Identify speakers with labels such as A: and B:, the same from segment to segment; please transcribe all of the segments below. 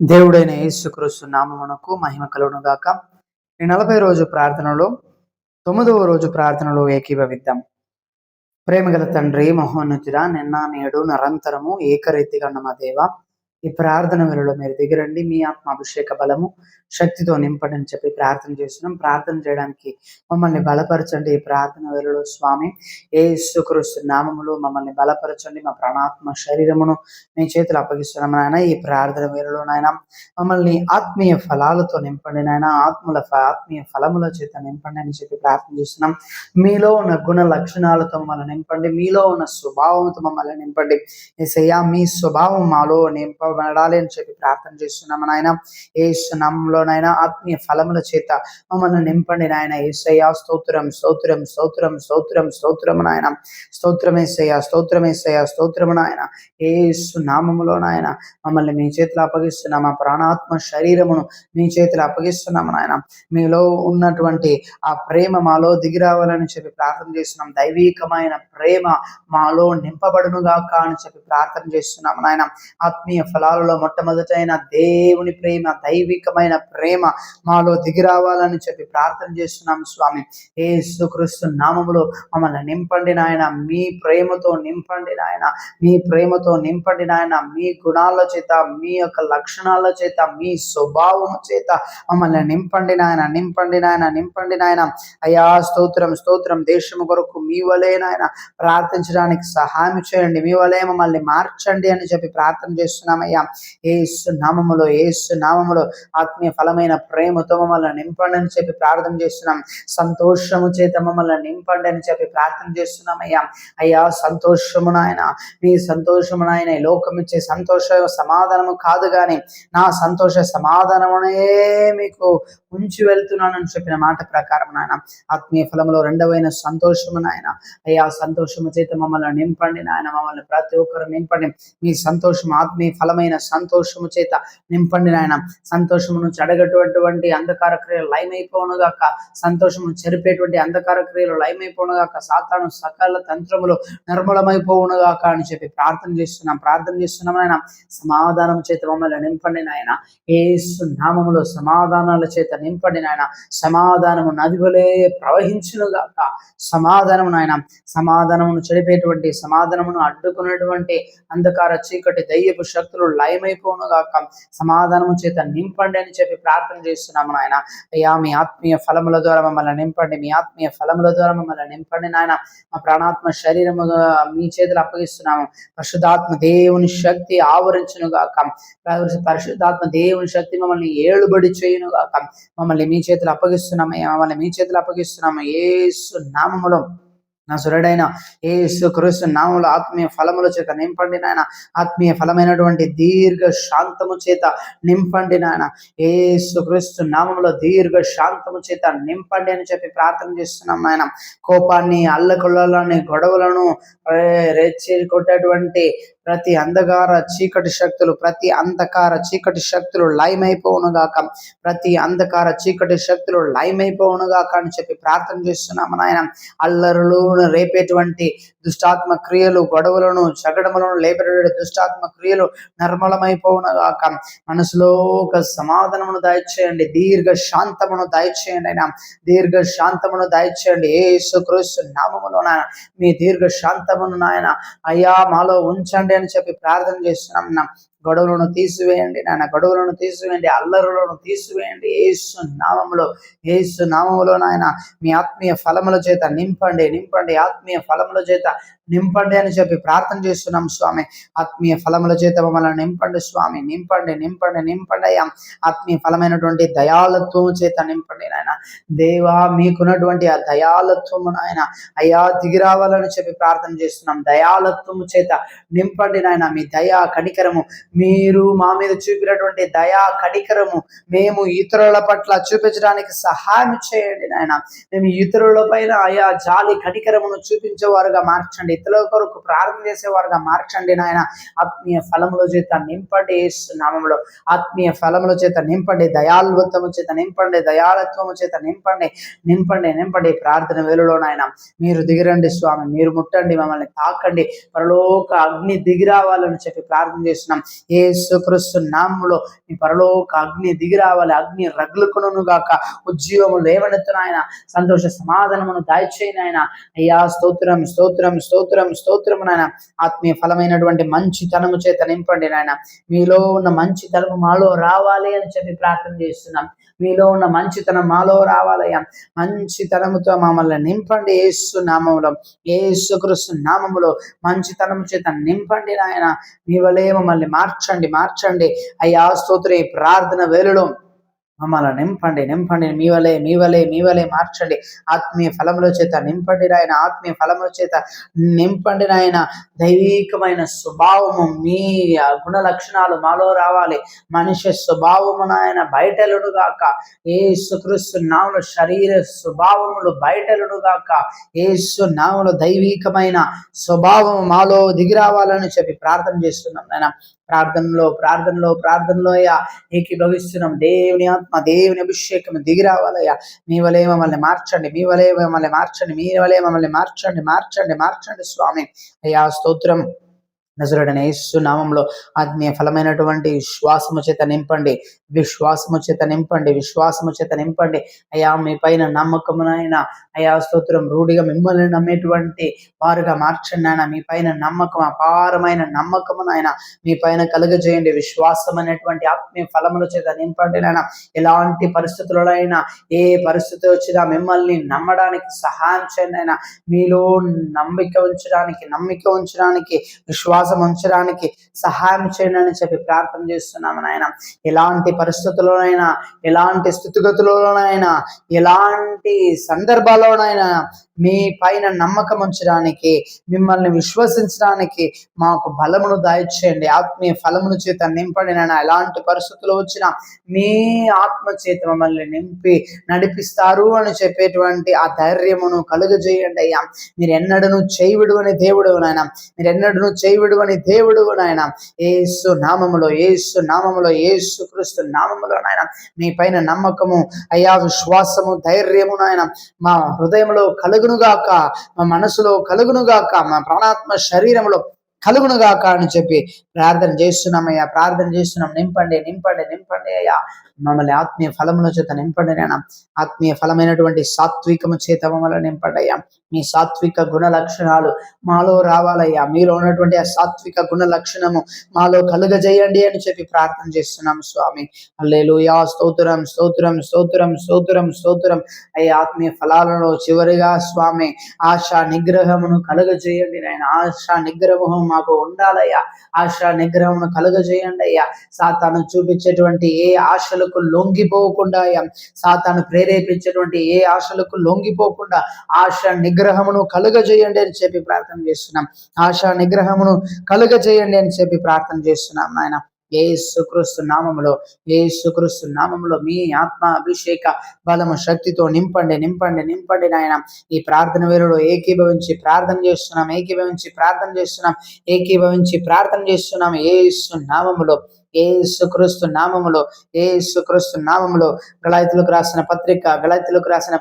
A: దేవుడైన యేసుక్రీస్తు నామమునకు మహిమ కలుగును గాక. ఈ 40 రోజు ప్రార్థనలో 9వ రోజు ప్రార్థనలో ఏకీభవిద్దాం. ప్రేమగల తండ్రి, మహోన్నతుడా, నిన్న నేడు నిరంతరము ఏకరీతిగా ఉన్న మా దేవ, ఈ ప్రార్థన వేళలో మీరు దిగరండి. మీ ఆత్మ అభిషేక బలము శక్తితో నింపండి అని చెప్పి ప్రార్థన చేస్తున్నాం. ప్రార్థన చేయడానికి మమ్మల్ని బలపరచండి. ఈ ప్రార్థన వేళలో స్వామి యేసుక్రీస్తు నామములో మమ్మల్ని బలపరచండి. మా ప్రాణాత్మ శరీరమును మీ చేతులు అప్పగిస్తున్నాం నాయన. ఈ ప్రార్థన వేళలో నాయన మమ్మల్ని ఆత్మీయ ఫలాలతో నింపండి నాయన. ఆత్మీయ ఫలముల చేత నింపండి అని చెప్పి ప్రార్థన చేస్తున్నాం. మీలో ఉన్న గుణ లక్షణాలతో మమ్మల్ని నింపండి. మీలో ఉన్న స్వభావంతో మమ్మల్ని నింపండి. యేసయ్యా, మీ స్వభావం మాలో నింపబడాలి అని చెప్పి ప్రార్థన చేస్తున్నాము నాయన. యేసు నామములోనైనా ఆత్మీయ ఫలముల చేత మమ్మల్ని నింపండి నాయన. యేసయ్యా, స్తోత్రం స్తోత్రం స్తోత్రం స్తోత్రం స్తోత్రము నాయన. స్తోత్రం యేసయ్యా, స్తోత్రం యేసయ్యా, స్తోత్రము నాయన. యేసు నామములో నాయన మమ్మల్ని మీ చేతిలో అప్పగిస్తున్నాం. మా ప్రాణాత్మ శరీరమును మీ చేతిలో అప్పగిస్తున్నాము నాయన. మీలో ఉన్నటువంటి ఆ ప్రేమ మాలో దిగిరావాలని చెప్పి ప్రార్థన చేస్తున్నాం. దైవికమైన ప్రేమ మాలో నింపబడును గాక అని చెప్పి ప్రార్థన చేస్తున్నాము నాయన. ఆత్మీయ ఫలాలలో మొట్టమొదటైన దేవుని ప్రేమ, దైవికమైన ప్రేమ మాలో దిగిరావాలని చెప్పి ప్రార్థన చేస్తున్నాము స్వామి. యేసుక్రీస్తు నామములో మమ్మల్ని నింపండి నాయన. మీ ప్రేమతో నింపండి నాయన. మీ ప్రేమతో నింపండి నాయన. మీ గుణాల చేత, మీ యొక్క లక్షణాల చేత, మీ స్వభావము చేత మమ్మల్ని నింపండి నాయన. నింపండి నాయన, నింపండి నాయన. అయ్యా, స్తోత్రం స్తోత్రం. దేశము కొరకు మీ వలే నాయన ప్రార్థించడానికి సహాయం చేయండి. మీ వలే మమ్మల్ని మార్చండి అని చెప్పి ప్రార్థన చేస్తున్నామయ్యా. యేసు నామములో, యేసు నామములో ఆత్మీయ ఫలమైన ప్రేమతో మమ్మల్ని నింపండి అని చెప్పి ప్రార్థన చేస్తున్నాం. సంతోషము చేత మమ్మల్ని నింపండి అని చెప్పి ప్రార్థన చేస్తున్నామయ్యా. అయ్యా, సంతోషము నాయన, మీ సంతోషము నాయన ఈ లోకం ఇచ్చే సంతోష సమాధానము కాదు కానీ నా సంతోష సమాధానమునే మీకు ఉంచి వెళ్తున్నానని చెప్పిన మాట ప్రకారం నాయన ఆత్మీయ ఫలములో రెండవైన సంతోషము నాయన. అయ్యా, సంతోషము చేత మమ్మల్ని నింపండి నాయన. మమ్మల్ని ప్రతి ఒక్కరు నింపండి. మీ సంతోషం, ఆత్మీయ ఫలమైన సంతోషము చేత నింపండి నాయన. సంతోషమును చెడగటువంటి అంధకార క్రియలు లయమైపోనుగాక. సంతోషమును చెరిపేటువంటి అంధకార క్రియలు లయమైపోనుగాక. సాతాను సకల తంత్రములు నిర్మూలమైపోవునుగాక అని చెప్పి ప్రార్థన చేస్తున్నాం నాయన. సమాధానం చేత మమ్మల్ని నింపండి నాయన. యేసు నామములో సమాధానాల చేత నింపండి నాయన. సమాధానము నదివలే ప్రవహించునుగాక. సమాధానము నాయన, సమాధానమును చెడిపేటువంటి, సమాధానమును అడ్డుకునేటువంటి అంధకార చీకటి దయ్యపు శక్తులు లయమైపోనుగాక. సమాధానము చేత నింపండి అని చెప్పి ప్రార్థన చేస్తున్నాము నాయన. అయ్యా, మీ ఆత్మీయ ఫలముల ద్వారా మమ్మల్ని నింపండి. మీ ఆత్మీయ ఫలముల ద్వారా మమ్మల్ని నింపండి నాయన. మా ప్రాణాత్మ శరీరము మీ చేతులు అప్పగిస్తున్నాము. పరిశుద్ధాత్మ దేవుని శక్తి ఆవరించునుగాక. పరిశుద్ధాత్మ దేవుని శక్తి మమ్మల్ని ఏలుబడి చేయునుగాక. మమ్మల్ని మీ చేతులు అప్పగిస్తున్నామయ్యా. మమ్మల్ని మీ చేతులు అప్పగిస్తున్నాము. యేసు నామములో, నజరేయుడైన యేసుక్రీస్తు నామములో ఆత్మీయ ఫలముల చేత నింపండి నాయన. ఆత్మీయ ఫలమైనటువంటి దీర్ఘ శాంతము చేత నింపండి నాయన. యేసుక్రీస్తు నామములో దీర్ఘ శాంతము చేత నింపండి అని చెప్పి ప్రార్థన చేస్తున్నాం నాయన. కోపాన్ని, అల్లకొల్లాలని, గొడవలను రెచ్చి కొట్టేటువంటి ప్రతి అంధకార చీకటి శక్తులు, ప్రతి అంధకార చీకటి శక్తులు లయమైపోవునుగాక. ప్రతి అంధకార చీకటి శక్తులు లయమైపోవునుగాక అని చెప్పి ప్రార్థన చేస్తున్నాము నాయన. అల్లరులు రేపేటువంటి దుష్టాత్మ క్రియలు, గొడవలను, జగడములను లేపేటువంటి దుష్టాత్మ క్రియలు నిర్మలమైపోవునుగాక. మనసులో ఒక సమాధానమును దయచేయండి. దీర్ఘ శాంతమును దయచేయండి అయినా. దీర్ఘ శాంతమును దయచేయండి. యేసుక్రీస్తు నామములో నాయన మీ దీర్ఘ శాంతమును నాయన అయ్యా మాలో ఉంచండి అని చెప్పి ప్రార్థన చేస్తున్నాం. గొడవలను తీసివేయండి నాయన. గొడవలను తీసివేయండి. అల్లరులను తీసివేయండి. యేసు నామములో నాయన మీ ఆత్మీయ ఫలముల చేత నింపండి. ఆత్మీయ ఫలముల చేత నింపండి అని చెప్పి ప్రార్థన చేస్తున్నాం స్వామి. ఆత్మీయ ఫలముల చేత మమ్మల్ని నింపండి స్వామి. నింపండి అయ్యా. ఆత్మీయ ఫలమైనటువంటి దయాళత్వము చేత నింపండి నాయన. దేవా, మీకున్నటువంటి ఆ దయాళత్వము నాయన అయ్యా దిగిరావాలని చెప్పి ప్రార్థన చేస్తున్నాం. దయాళత్వము చేత నింపండి నాయన. మీ దయా కనికరము, మీరు మా మీద చూపినటువంటి దయా కనికరము మేము ఇతరుల పట్ల చూపించడానికి సహాయం చేయండి నాయన. మేము ఇతరుల పైన అయా జాలి కనికరమును చూపించేవారుగా మార్చండి. ఇతరుల కొరకు ప్రార్థన చేసేవారుగా మార్చండి నాయన. ఆత్మీయ ఫలముల చేత నింపండి. యేసు నామములో ఆత్మీయ ఫలముల చేత నింపండి. దయాళత్వము చేత నింపండి. దయాళత్వము చేత నింపండి. ప్రార్థన వేళలో నాయన మీరు దిగిరండి స్వామి. మీరు ముట్టండి, మమ్మల్ని తాకండి. పరలోక అగ్ని దిగిరావాలని చెప్పి ప్రార్థన చేస్తున్నాం. యేసుక్రీస్తు నామములో మీ పరలోక అగ్ని దిగి రావాలి, అగ్ని రగులుకొనును గాక, ఉద్యోగము లేవనెత్తు నాయన, సంతోష సమాధానమును దాయిచేయి నాయన. అయ్యా స్తోత్రం స్తోత్రం స్తోత్రం స్తోత్రము నాయన. ఆత్మీయ ఫలమైనటువంటి మంచితనము చేత నింపండి నాయన. మీలో ఉన్న మంచితనము మాలో రావాలి అని చెప్పి ప్రార్థన చేస్తున్నాం. మీలో ఉన్న మంచితనం మాలో రావాలయ్యా. మంచితనముతో మమ్మల్ని నింపండి యేసు నామములో, యేసుక్రీస్తు నామములో మంచితనము చేత నింపండి నాయన. మీ వలే మమ్మల్ని మార్చండి మార్చండి అయ్యా. స్తోత్ర ఈ ప్రార్థన వేళలో మమ్మల్ని నింపండి నింపండి, మీ వలే మార్చండి. ఆత్మీయ ఫలముల చేత నింపండి నాయన, ఆత్మీయ ఫలముల చేత నింపండి నాయన. దైవికమైన స్వభావము, మీ గుణ లక్షణాలు మాలో రావాలి. మనిషి స్వభావము నాయన బయటలుడుగాక, యేసుక్రీస్తు నామములో శరీర స్వభావములు బయటలుడుగాక, యేసు నామములో దైవికమైన స్వభావము మాలో దిగి రావాలని చెప్పి ప్రార్థన చేస్తున్నాం నాయన. ప్రార్థనలో అయ్యా ఏకీభవిస్తున్నాం. దేవుని ఆత్మ, దేవుని అభిషేకం దిగి రావాలయ్యా. మీ వలే మమ్మల్ని మార్చండి స్వామి. అయ్యా స్తోత్రం. నజరుడైన యేసు నామములో ఆత్మీయ ఫలమైనటువంటి విశ్వాసము చేత నింపండి. అయ్యా మీ పైన నమ్మకమునైనా అయ్యా స్తోత్రం, రూఢిగా మిమ్మల్ని నమ్మేటువంటి వారుగా మార్చండి నాయన. మీ పైన నమ్మకం, అపారమైన నమ్మకమునైనా మీ పైన కలుగజేయండి. విశ్వాసం అనేటువంటి ఆత్మీయ ఫలముల చేత నింపండి నాయన. ఎలాంటి పరిస్థితులలో అయినా, ఏ పరిస్థితి వచ్చినా మిమ్మల్ని నమ్మడానికి సహాయం చేయండి నాయన. మీలో నమ్మిక ఉంచడానికి విశ్వాసం ఉంచడానికి సహాయం చేయండి అని చెప్పి ప్రార్థన చేస్తున్నాము నాయన. ఎలాంటి పరిస్థితుల్లోనైనా, ఎలాంటి స్థితిగతులలోనైనా, ఎలాంటి సందర్భాల్లోనైనా మీ పైన నమ్మకం ఉంచడానికి, మిమ్మల్ని విశ్వసించడానికి మాకు బలమును దయచేయండి. ఆత్మీయ ఫలమును చేత నింపండి నాయన. ఎలాంటి పరిస్థితులు వచ్చినా మీ ఆత్మ చేత మమ్మల్ని నింపి నడిపిస్తారు అని చెప్పేటువంటి ఆ ధైర్యమును కలుగజేయండి అయ్యా. మీరు ఎన్నడూ చేయి విడువని దేవుడు నాయన, దేవుడు నాయన. యేసు నామములో, యేసుక్రీస్తు నామములో నాయన మీ పైన నమ్మకము అయ్యా, విశ్వాసము, ధైర్యము నాయన మా హృదయంలో కలుగునుగాక, మా మనసులో కలుగునుగాక, మా ప్రాణాత్మ శరీరంలో కలుగునుగాక అని చెప్పి ప్రార్థన చేస్తున్నాం. నింపండి అయ్యా. మమ్మల్ని ఆత్మీయ ఫలముల చేత నింపండి నాయన. ఆత్మీయ ఫలమైనటువంటి సాత్వికము చేత మమ్మల్ని నింపండి అయ్యా. మీ సాత్విక గుణ లక్షణాలు మాలో రావాలయ్యా. మీలో ఉన్నటువంటి ఆ సాత్విక గుణ లక్షణము మాలో కలుగజేయండి అని చెప్పి ప్రార్థన చేస్తున్నాం స్వామి. హల్లెలూయా. స్తోత్రం. అయ్యా ఆత్మీయ ఫలాలలో చివరిగా స్వామి ఆశా నిగ్రహమును కలుగజేయండి నాయన. ఆశా నిగ్రహం మాకు ఉండాలయ్యా. ఆశా నిగ్రహమును కలుగజేయండి అయ్యా. సాతాను చూపించేటువంటి ఏ ఆశలకు లొంగిపోకుండా అయ్యా, సాతాను ప్రేరేపించేటువంటి ఏ ఆశలకు లొంగిపోకుండా ఆశా నిగ్రహమును కలుగజేయండి అని చెప్పి ప్రార్థన చేస్తున్నాం. ఆశా నిగ్రహమును కలుగజేయండి అని చెప్పి ప్రార్థన చేస్తున్నాం నాయన. యేసుక్రీస్తు నామములో మీ ఆత్మ అభిషేక బలము శక్తితో నింపండి నాయన. ఈ ప్రార్థన వేళలో ఏకీభవించి ప్రార్థన చేస్తున్నాం యేసు నామములో, యేసుక్రీస్తు నామములో. గలాతీయులకు రాసిన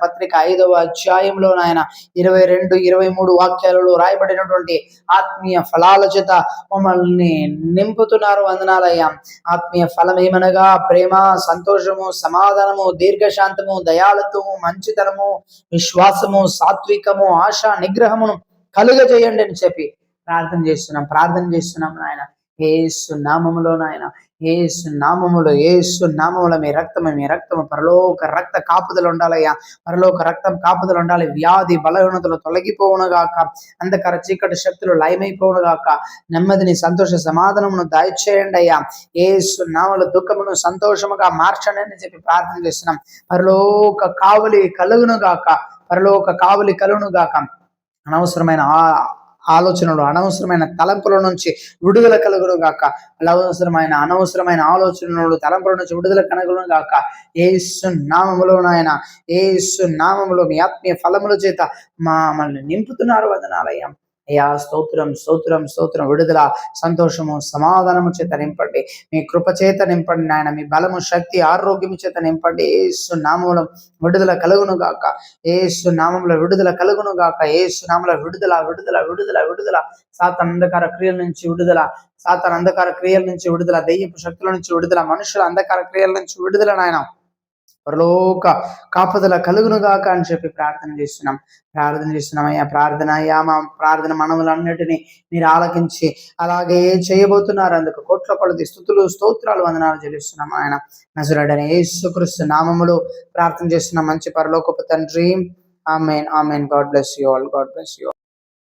A: పత్రిక 5వ అధ్యాయంలో నాయన 22, 23 వాక్యాలలో రాయబడినటువంటి ఆత్మీయ ఫలాల చేత మమ్మల్ని నింపుతున్నారు. వందనాలయ్యా. ఆత్మీయ ఫలం ఏమనగా ప్రేమ, సంతోషము, సమాధానము, దీర్ఘశాంతము, దయాళుత్వము, మంచితనము, విశ్వాసము, సాత్వికము, ఆశా నిగ్రహమును కలుగజేయండి అని చెప్పి ప్రార్థన చేస్తున్నాం నాయన. యేసు నామములో మీ రక్తము పరలోక రక్త కాపుదలు ఉండాలయ్యా. వ్యాధి బలహీనతలు తొలగిపోవునుగాక, అంధకార చీకటి శక్తులు లయమైపోవునుగాక, నెమ్మదిని, సంతోష సమాధానమును దయచేయండి అయ్యా. యేసు నామములో దుఃఖమును సంతోషముగా మార్చండి అని చెప్పి ప్రార్థన చేస్తున్నాం. పరలోక కావలి కలుగునుగాక. అనవసరమైన ఆలోచనలు, అనవసరమైన తలంపుల నుంచి విడుదల కలుగునుగాక. అనవసరమైన ఆలోచనలు, తలంపుల నుంచి విడుదల కలుగునుగాక. యేసు నామములో నాయన, యేసు నామములో మీ ఆత్మీయ ఫలముల చేత మమ్మల్ని నింపుతున్నారు. వందనాలయ్యా. అయ్యా స్తోత్రం స్తోత్రం స్తోత్రం. విడుదల, సంతోషము, సమాధానము చేత నింపండి. మీ కృప చేత నింపండి నాయన. మీ బలము, శక్తి, ఆరోగ్యము చేత నింపండి. యేసు నామములో విడుదల కలుగును గాక. యేసు నామములో విడుదల కలుగును గాక. యేసు నామములో విడుదల విడుదల విడుదల విడుదల. సాతాను అంధకార క్రియల నుంచి విడుదల, సాతాను అంధకార క్రియల నుంచి విడుదల, దెయ్యపు శక్తుల నుంచి విడుదల, మనుషుల అంధకార క్రియల నుంచి విడుదల నాయన. పరలోక కాపుదల కలుగునుగాక అని చెప్పి ప్రార్థన చేస్తున్నాం అయ్యా. మా ప్రార్థన మనములన్నిటినీ మీరు ఆలకించి అలాగే చేయబోతున్నారు. అందుకు కోట్ల కొలది స్తుతులు, స్తోత్రాలు, వందనాలు చెల్లిస్తున్నాం ఆయన. నజరేయుడైన యేసుక్రీస్తు నామములో ప్రార్థన చేస్తున్నాం మంచి పరలోకపు తండ్రి. ఆమేన్ ఆమేన్. God bless you all.